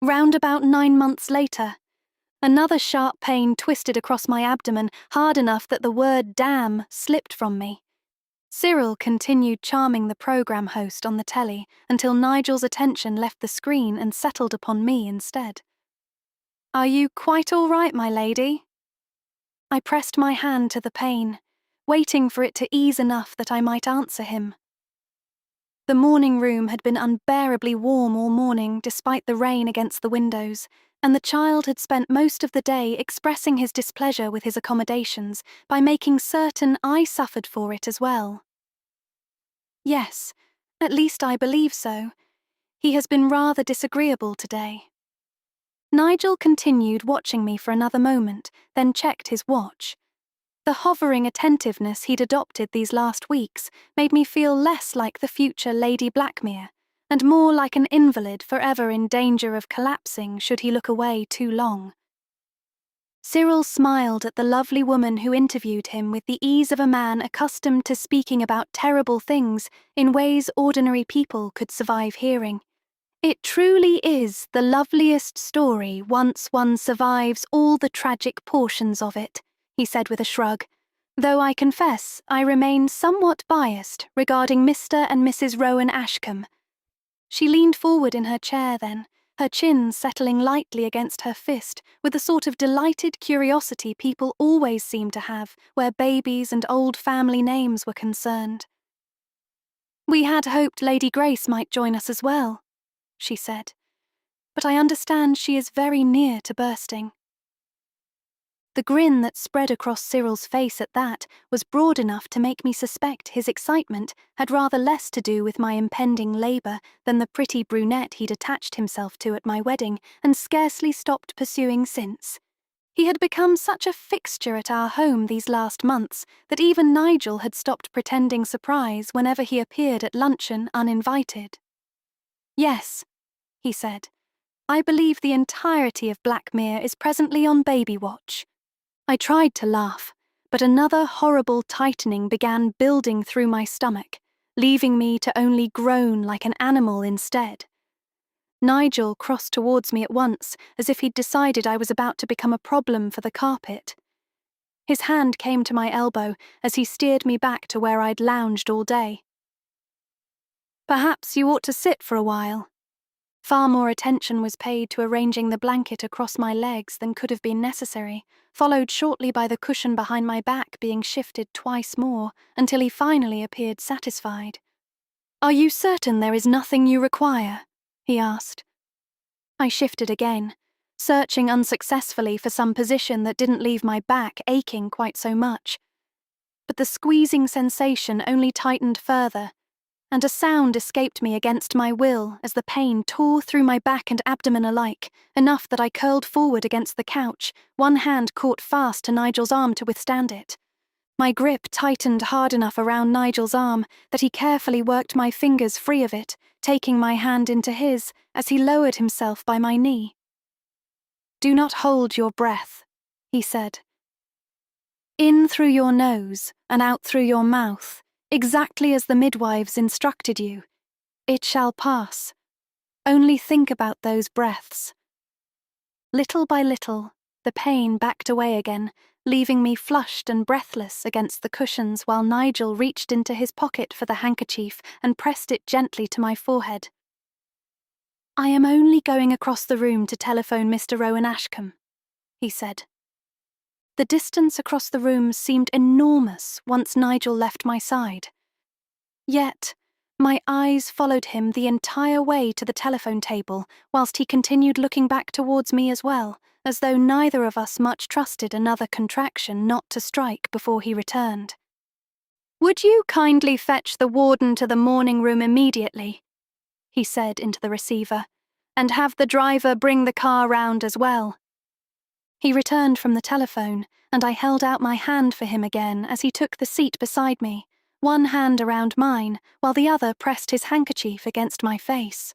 Round about 9 months later, another sharp pain twisted across my abdomen, hard enough that the word damn slipped from me. Cyril continued charming the programme host on the telly until Nigel's attention left the screen and settled upon me instead. "Are you quite all right, my lady?" I pressed my hand to the pain, waiting for it to ease enough that I might answer him. The morning room had been unbearably warm all morning despite the rain against the windows, and the child had spent most of the day expressing his displeasure with his accommodations by making certain I suffered for it as well. Yes, at least I believe so. He has been rather disagreeable today. Nigel continued watching me for another moment, then checked his watch. The hovering attentiveness he'd adopted these last weeks made me feel less like the future Lady Blackmere, and more like an invalid forever in danger of collapsing should he look away too long. Cyril smiled at the lovely woman who interviewed him with the ease of a man accustomed to speaking about terrible things in ways ordinary people could survive hearing. "It truly is the loveliest story once one survives all the tragic portions of it," he said with a shrug, "though I confess I remain somewhat biased regarding Mr. and Mrs. Rowen Ashcombe." She leaned forward in her chair then, her chin settling lightly against her fist with the sort of delighted curiosity people always seem to have where babies and old family names were concerned. "We had hoped Lady Grace might join us as well," she said, "but I understand she is very near to bursting." The grin that spread across Cyril's face at that was broad enough to make me suspect his excitement had rather less to do with my impending labour than the pretty brunette he'd attached himself to at my wedding and scarcely stopped pursuing since. He had become such a fixture at our home these last months that even Nigel had stopped pretending surprise whenever he appeared at luncheon uninvited. "Yes," he said, "I believe the entirety of Blackmere is presently on baby watch." I tried to laugh, but another horrible tightening began building through my stomach, leaving me to only groan like an animal instead. Nigel crossed towards me at once, as if he'd decided I was about to become a problem for the carpet. His hand came to my elbow as he steered me back to where I'd lounged all day. "Perhaps you ought to sit for a while." Far more attention was paid to arranging the blanket across my legs than could have been necessary, followed shortly by the cushion behind my back being shifted twice more until he finally appeared satisfied. "Are you certain there is nothing you require?" he asked. I shifted again, searching unsuccessfully for some position that didn't leave my back aching quite so much. But the squeezing sensation only tightened further, and a sound escaped me against my will as the pain tore through my back and abdomen alike, enough that I curled forward against the couch, one hand caught fast to Nigel's arm to withstand it. My grip tightened hard enough around Nigel's arm that he carefully worked my fingers free of it, taking my hand into his as he lowered himself by my knee. "Do not hold your breath," he said. "In through your nose and out through your mouth, exactly as the midwives instructed you. It shall pass. Only think about those breaths." Little by little, the pain backed away again, leaving me flushed and breathless against the cushions while Nigel reached into his pocket for the handkerchief and pressed it gently to my forehead. "I am only going across the room to telephone Mr. Rowen Ashcombe," he said. The distance across the room seemed enormous once Nigel left my side. Yet, my eyes followed him the entire way to the telephone table whilst he continued looking back towards me as well, as though neither of us much trusted another contraction not to strike before he returned. "Would you kindly fetch the warden to the morning room immediately?" he said into the receiver, "and have the driver bring the car round as well." He returned from the telephone, and I held out my hand for him again as he took the seat beside me, one hand around mine, while the other pressed his handkerchief against my face.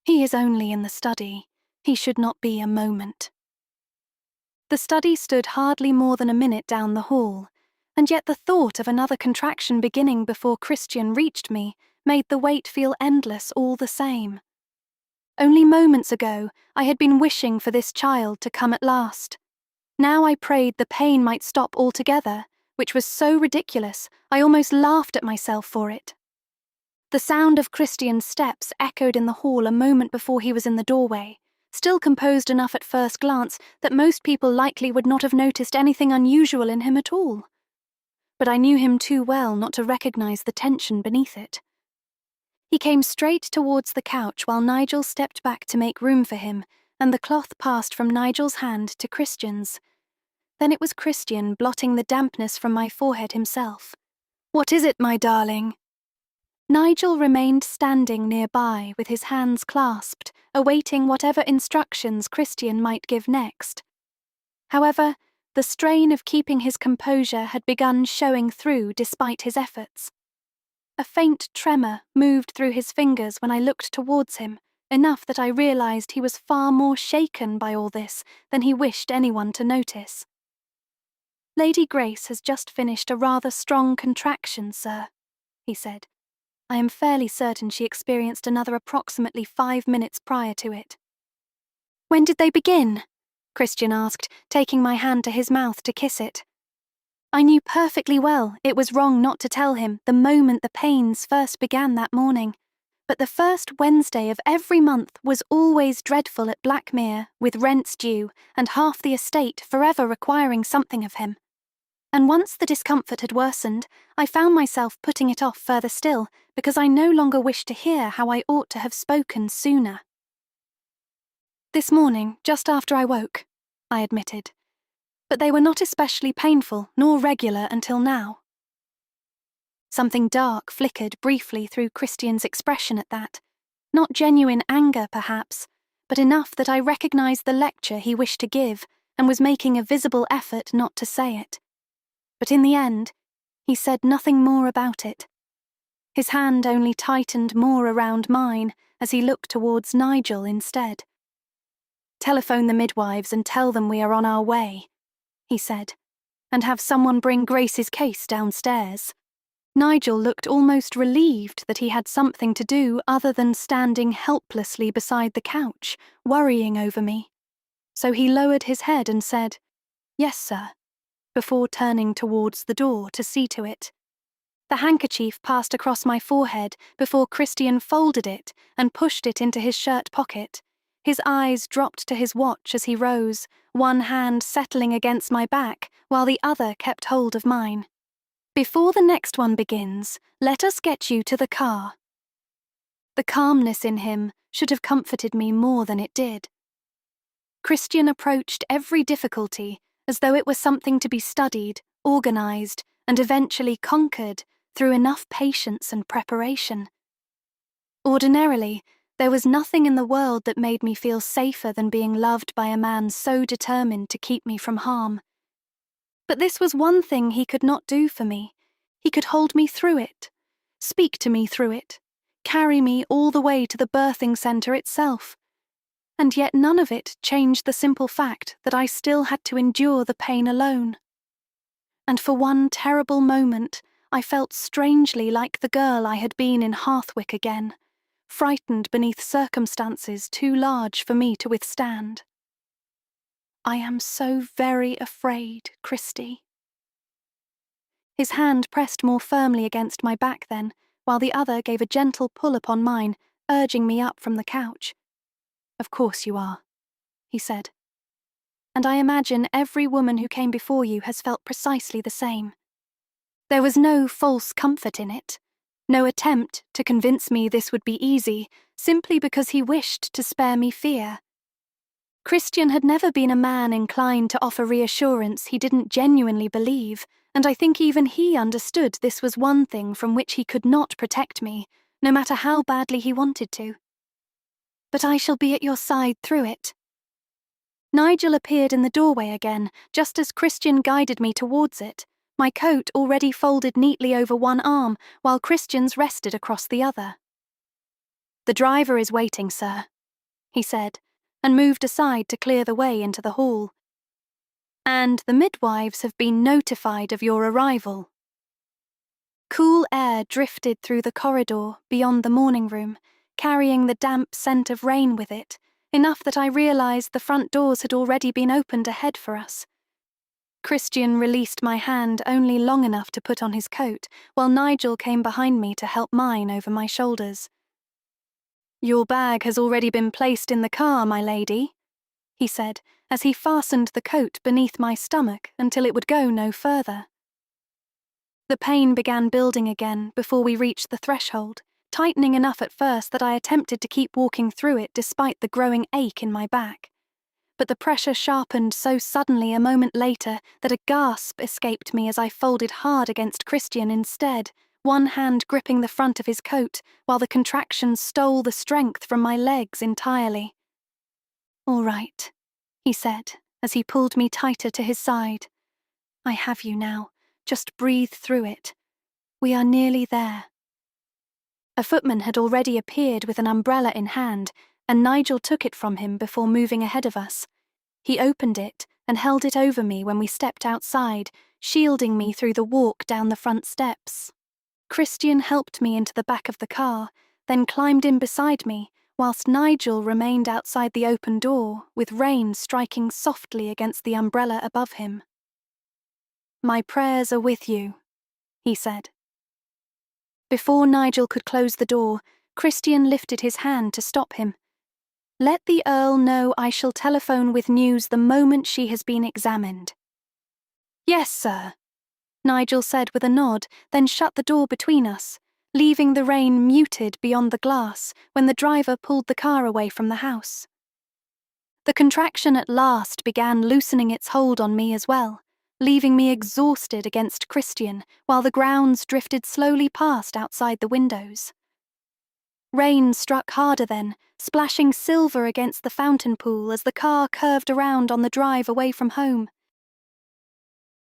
He is only in the study. He should not be a moment. The study stood hardly more than a minute down the hall, and yet the thought of another contraction beginning before Christian reached me made the wait feel endless all the same. Only moments ago, I had been wishing for this child to come at last. Now I prayed the pain might stop altogether, which was so ridiculous, I almost laughed at myself for it. The sound of Christian's steps echoed in the hall a moment before he was in the doorway, still composed enough at first glance that most people likely would not have noticed anything unusual in him at all. But I knew him too well not to recognize the tension beneath it. He came straight towards the couch while Nigel stepped back to make room for him, and the cloth passed from Nigel's hand to Christian's. Then it was Christian blotting the dampness from my forehead himself. "What is it, my darling?" Nigel remained standing nearby with his hands clasped, awaiting whatever instructions Christian might give next. However, the strain of keeping his composure had begun showing through despite his efforts. A faint tremor moved through his fingers when I looked towards him, enough that I realized he was far more shaken by all this than he wished anyone to notice. "Lady Grace has just finished a rather strong contraction, sir," he said. "I am fairly certain she experienced another approximately 5 minutes prior to it." "When did they begin?" Christian asked, taking my hand to his mouth to kiss it. I knew perfectly well it was wrong not to tell him the moment the pains first began that morning, but the first Wednesday of every month was always dreadful at Blackmere, with rents due and half the estate forever requiring something of him. And once the discomfort had worsened, I found myself putting it off further still because I no longer wished to hear how I ought to have spoken sooner. "This morning, just after I woke," I admitted. "But they were not especially painful nor regular until now." Something dark flickered briefly through Christian's expression at that. Not genuine anger, perhaps, but enough that I recognized the lecture he wished to give and was making a visible effort not to say it. But in the end, he said nothing more about it. His hand only tightened more around mine as he looked towards Nigel instead. "Telephone the midwives and tell them we are on our way," he said, "and have someone bring Grace's case downstairs." Nigel looked almost relieved that he had something to do other than standing helplessly beside the couch, worrying over me. So he lowered his head and said, "Yes, sir," before turning towards the door to see to it. The handkerchief passed across my forehead before Christian folded it and pushed it into his shirt pocket. His eyes dropped to his watch as he rose, one hand settling against my back while the other kept hold of mine. "Before the next one begins, let us get you to the car." The calmness in him should have comforted me more than it did. Christian approached every difficulty as though it was something to be studied, organized, and eventually conquered through enough patience and preparation. Ordinarily, there was nothing in the world that made me feel safer than being loved by a man so determined to keep me from harm. But this was one thing he could not do for me. He could hold me through it, speak to me through it, carry me all the way to the birthing centre itself. And yet none of it changed the simple fact that I still had to endure the pain alone. And for one terrible moment, I felt strangely like the girl I had been in Hearthwick again, frightened beneath circumstances too large for me to withstand. "I am so very afraid, Christy." His hand pressed more firmly against my back then, while the other gave a gentle pull upon mine, urging me up from the couch. "Of course you are," he said. "And I imagine every woman who came before you has felt precisely the same. There was no false comfort in it, no attempt to convince me this would be easy, simply because he wished to spare me fear. Christian had never been a man inclined to offer reassurance he didn't genuinely believe, and I think even he understood this was one thing from which he could not protect me, no matter how badly he wanted to. "But I shall be at your side through it." Nigel appeared in the doorway again, just as Christian guided me towards it, my coat already folded neatly over one arm, while Christian's rested across the other. "The driver is waiting, sir," he said, and moved aside to clear the way into the hall. "And the midwives have been notified of your arrival." Cool air drifted through the corridor beyond the morning room, carrying the damp scent of rain with it, enough that I realized the front doors had already been opened ahead for us. Christian released my hand only long enough to put on his coat, while Nigel came behind me to help mine over my shoulders. "Your bag has already been placed in the car, my lady," he said, as he fastened the coat beneath my stomach until it would go no further. The pain began building again before we reached the threshold, tightening enough at first that I attempted to keep walking through it despite the growing ache in my back. But the pressure sharpened so suddenly a moment later that a gasp escaped me as I folded hard against Christian instead, one hand gripping the front of his coat, while the contractions stole the strength from my legs entirely. "All right," he said, as he pulled me tighter to his side. "I have you now. Just breathe through it. We are nearly there." A footman had already appeared with an umbrella in hand, and Nigel took it from him before moving ahead of us. He opened it and held it over me when we stepped outside, shielding me through the walk down the front steps. Christian helped me into the back of the car, then climbed in beside me, whilst Nigel remained outside the open door, with rain striking softly against the umbrella above him. "My prayers are with you," he said. Before Nigel could close the door, Christian lifted his hand to stop him. "Let the Earl know I shall telephone with news the moment she has been examined." "Yes, sir," Nigel said with a nod, then shut the door between us, leaving the rain muted beyond the glass when the driver pulled the car away from the house. The contraction at last began loosening its hold on me as well, leaving me exhausted against Christian while the grounds drifted slowly past outside the windows. Rain struck harder then, splashing silver against the fountain pool as the car curved around on the drive away from home.